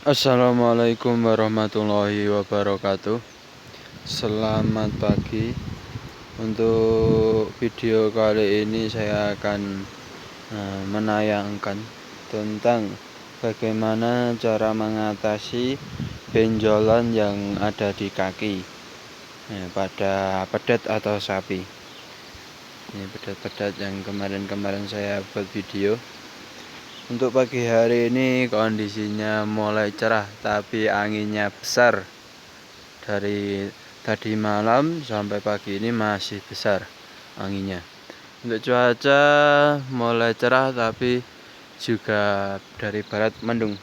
Assalamualaikum warahmatullahi wabarakatuh. Selamat pagi. Untuk video kali ini saya akan menayangkan tentang bagaimana cara mengatasi benjolan yang ada di kaki pada pedet atau sapi. Ini pedet-pedet yang kemarin saya buat video. Untuk pagi hari ini kondisinya mulai cerah, tapi anginnya besar. Dari tadi malam sampai pagi ini masih besar anginnya. Untuk cuaca mulai cerah, tapi juga dari barat mendung.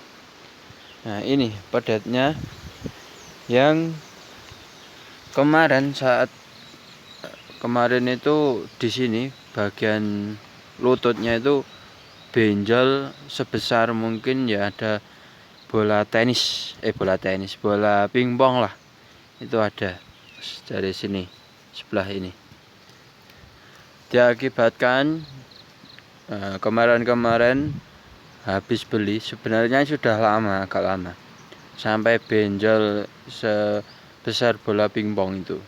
Nah, ini pedetnya yang kemarin itu di sini bagian lututnya itu benjol sebesar mungkin ya ada bola pingpong lah, itu ada dari sini sebelah ini. Diakibatkan kemarin habis beli, sebenarnya sudah agak lama sampai benjol sebesar bola pingpong itu.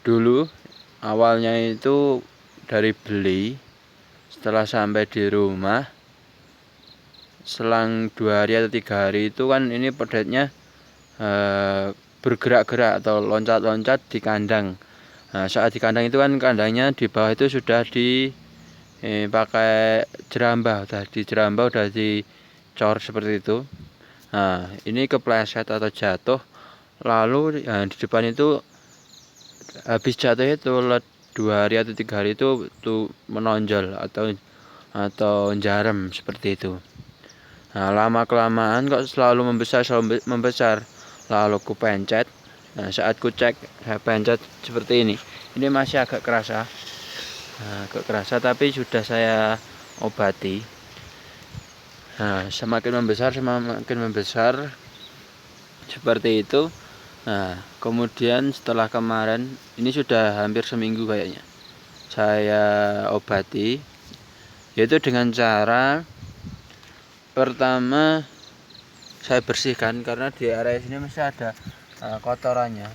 Dulu awalnya itu dari beli, setelah sampai di rumah selang 2 hari atau 3 hari itu kan ini pedetnya bergerak-gerak atau loncat-loncat di kandang. Nah, saat di kandang itu kan kandangnya di bawah itu sudah pakai jerambah, udah dicor seperti itu. Nah, ini kepleset atau jatuh, lalu di depan itu habis jatuh itu 2 hari atau 3 hari itu tuh menonjol atau jarum seperti itu. Nah, lama kelamaan kok selalu membesar, lalu ku pencet. Nah, saat ku cek, saya pencet seperti ini masih agak kerasa, tapi sudah saya obati. Nah, semakin membesar seperti itu. Nah, kemudian setelah kemarin, ini sudah hampir seminggu kayaknya, saya obati, yaitu dengan cara pertama saya bersihkan, karena di area sini masih ada kotorannya.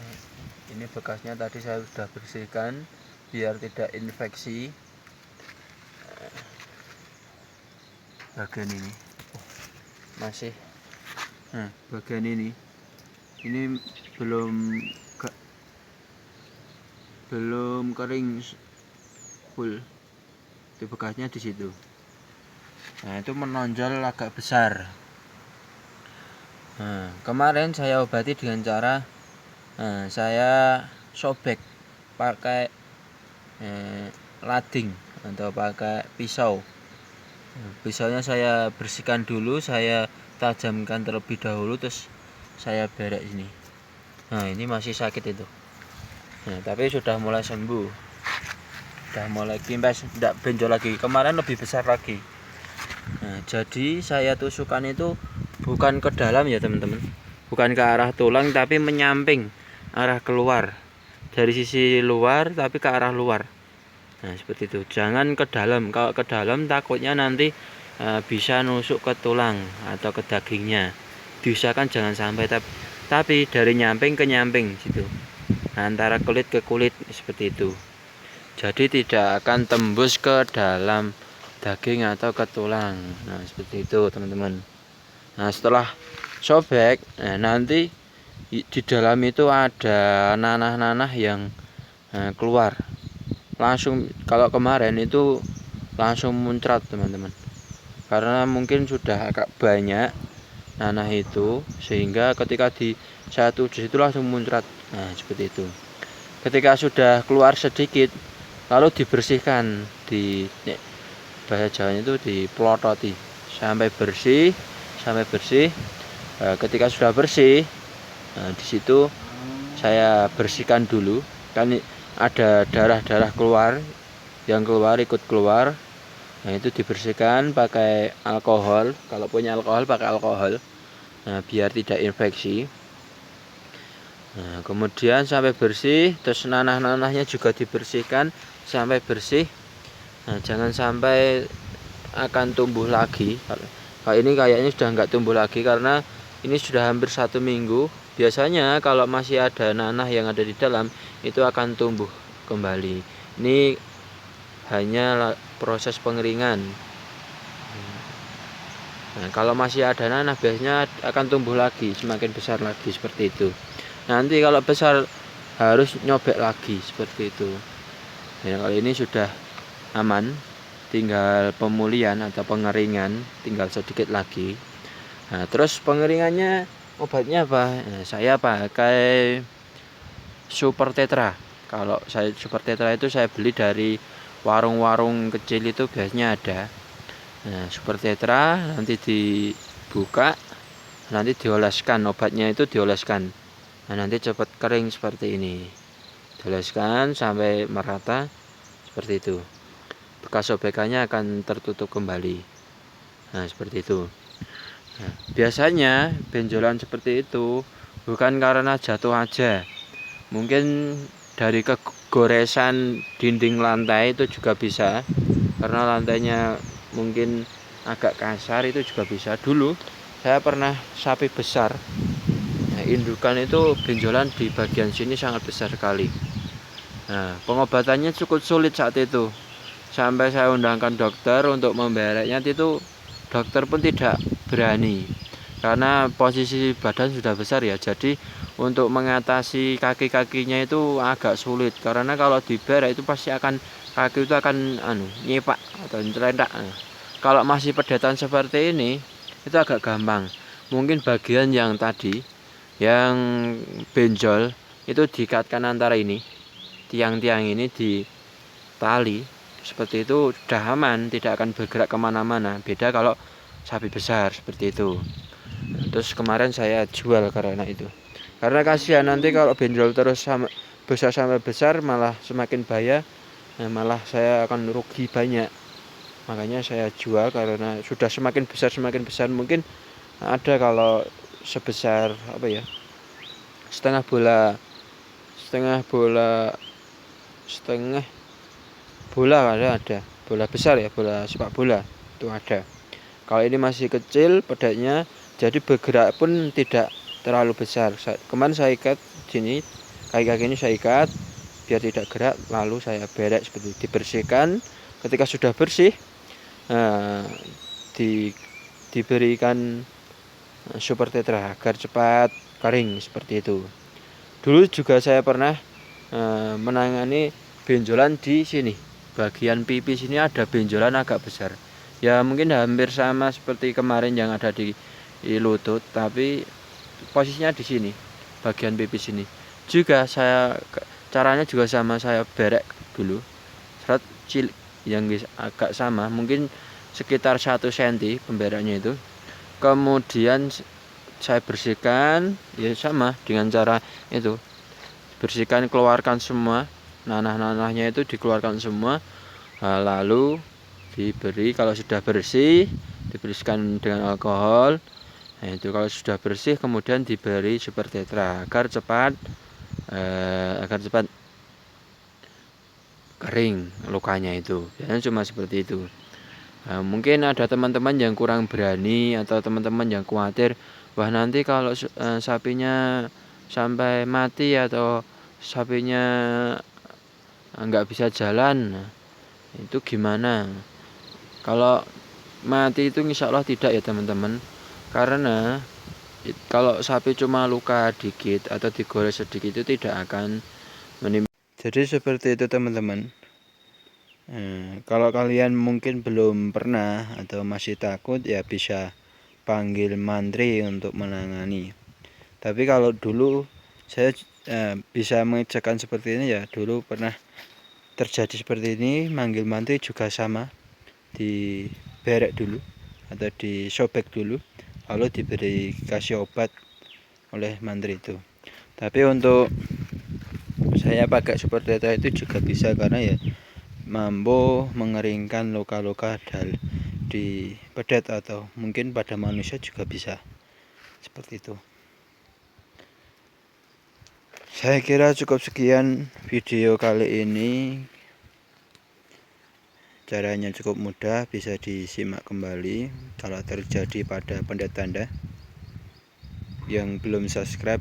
Ini bekasnya tadi saya sudah bersihkan biar tidak infeksi. Bagian ini masih, bagian ini belum kering full. Itu bekasnya di situ. Nah, itu menonjol agak besar. Nah, kemarin saya obati dengan cara saya sobek pakai lading atau pakai pisau. Pisaunya saya bersihkan dulu, saya tajamkan terlebih dahulu, terus saya berek ini. Nah, ini masih sakit itu. Nah, tapi sudah mulai sembuh, sudah mulai kimpes, tidak benjol lagi. Kemarin lebih besar lagi. Nah, jadi saya tusukkan itu bukan ke dalam ya teman-teman, bukan ke arah tulang, tapi menyamping, arah keluar, dari sisi luar tapi ke arah luar. Nah, seperti itu. Jangan ke dalam. Kalau ke dalam takutnya nanti bisa nusuk ke tulang atau ke dagingnya. Diusahakan jangan sampai, tapi dari nyamping ke nyamping situ, antara kulit ke kulit, seperti itu. Jadi tidak akan tembus ke dalam daging atau ke tulang. Nah, seperti itu teman-teman. Nah, setelah sobek, nanti di dalam itu ada nanah-nanah yang keluar. Langsung, kalau kemarin itu langsung muncrat teman-teman, karena mungkin sudah agak banyak nanah itu, sehingga ketika saya tuju itu langsung muncrat. Nah, seperti itu. Ketika sudah keluar sedikit, lalu dibersihkan, bahasa Jawanya itu dipelototi sampai bersih. Ketika sudah bersih, di situ saya bersihkan dulu, kan ada darah keluar, ikut keluar. Nah, itu dibersihkan pakai alkohol, kalau punya alkohol pakai alkohol, biar tidak infeksi. Nah, kemudian sampai bersih, terus nanah-nanahnya juga dibersihkan sampai bersih. Nah, jangan sampai akan tumbuh lagi. ini kayaknya sudah nggak tumbuh lagi karena ini sudah hampir 1 minggu. Biasanya kalau masih ada nanah yang ada di dalam itu akan tumbuh kembali. Ini hanya proses pengeringan. Nah, kalau masih ada nanah biasanya akan tumbuh lagi, semakin besar lagi seperti itu. Nanti kalau besar harus nyobek lagi seperti itu. Ya, kalau ini sudah aman, tinggal pemulihan atau pengeringan, tinggal sedikit lagi. Nah, terus pengeringannya obatnya apa? Nah, saya pakai Super Tetra. Kalau saya Super Tetra itu saya beli dari warung-warung kecil itu biasanya ada. Nah, Super Tetra nanti dibuka, nanti dioleskan, obatnya itu dioleskan. Nah, nanti cepat kering seperti ini. Dioleskan sampai merata seperti itu. Bekas sobekannya akan tertutup kembali. Nah, seperti itu. Nah, biasanya benjolan seperti itu bukan karena jatuh aja. Mungkin dari kegoresan dinding lantai itu juga bisa. Karena lantainya mungkin agak kasar itu juga bisa. Dulu saya pernah sapi besar. Nah, indukan itu benjolan di bagian sini sangat besar sekali. Nah, pengobatannya cukup sulit saat itu. Sampai saya undangkan dokter untuk membereknya, itu dokter pun tidak berani. Karena posisi badan sudah besar ya. Jadi untuk mengatasi kaki-kakinya itu agak sulit. Karena kalau diberek itu pasti kaki itu akan nyipak atau nyelentak. Kalau masih pedetan seperti ini itu agak gampang. Mungkin bagian yang tadi yang benjol itu diikatkan antara ini, tiang-tiang ini di tali seperti itu sudah aman, tidak akan bergerak kemana-mana. Beda kalau sapi besar seperti itu. Terus kemarin saya jual karena itu, karena kasihan nanti kalau benjol terus besar sampai besar malah semakin bahaya. Nah, malah saya akan rugi banyak. Makanya saya jual karena sudah semakin besar. Mungkin ada kalau sebesar apa ya, setengah bola ada bola besar ya, bola sepak bola itu ada. Kalau ini masih kecil pedanya, jadi bergerak pun tidak terlalu besar. Kemarin saya ikat sini, kaki-kaki ini saya ikat biar tidak gerak, lalu saya berek seperti dibersihkan. Ketika sudah bersih, diberikan Super Tetra agar cepat kering seperti itu. Dulu juga saya pernah menangani benjolan di sini, bagian pipi sini ada benjolan agak besar. Ya mungkin hampir sama seperti kemarin yang ada di lutut, tapi posisinya di sini, bagian pipi sini. Juga caranya juga sama, saya berek dulu, serat cilik yang agak sama, mungkin sekitar 1 cm pembereknya itu. Kemudian saya bersihkan, ya sama dengan cara itu. Bersihkan, keluarkan semua nanah-nanahnya itu, dikeluarkan semua. Lalu diberi, kalau sudah bersih dibersihkan dengan alkohol. Nah, itu kalau sudah bersih kemudian diberi Super Tetra agar cepat kering lukanya itu. Biasanya cuma seperti itu. Nah, mungkin ada teman-teman yang kurang berani atau teman-teman yang khawatir, wah nanti kalau sapinya sampai mati atau sapinya nggak bisa jalan, itu gimana? Kalau mati itu insya Allah tidak ya teman-teman, karena kalau sapi cuma luka dikit atau digores sedikit itu tidak akan menimbulkan. Jadi seperti itu teman-teman. Kalau kalian mungkin belum pernah atau masih takut, ya bisa panggil mantri untuk menangani. Tapi kalau dulu saya bisa mengerjakan seperti ini ya, dulu pernah terjadi seperti ini. Manggil mantri juga sama, diberek dulu atau disobek dulu, lalu diberi kasih obat oleh mantri itu. Tapi untuk saya pakai Super Tetra itu juga bisa, karena ya mampu mengeringkan luka-luka di pedet atau mungkin pada manusia juga bisa seperti itu. Saya kira cukup sekian video kali ini. Caranya cukup mudah, bisa disimak kembali. Kalau terjadi pada pendapat Anda yang belum subscribe,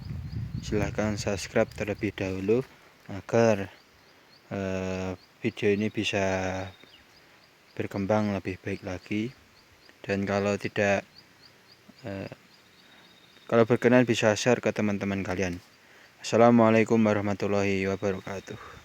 silahkan subscribe terlebih dahulu agar video ini bisa berkembang lebih baik lagi. Dan kalau berkenan bisa share ke teman-teman kalian. Assalamualaikum warahmatullahi wabarakatuh.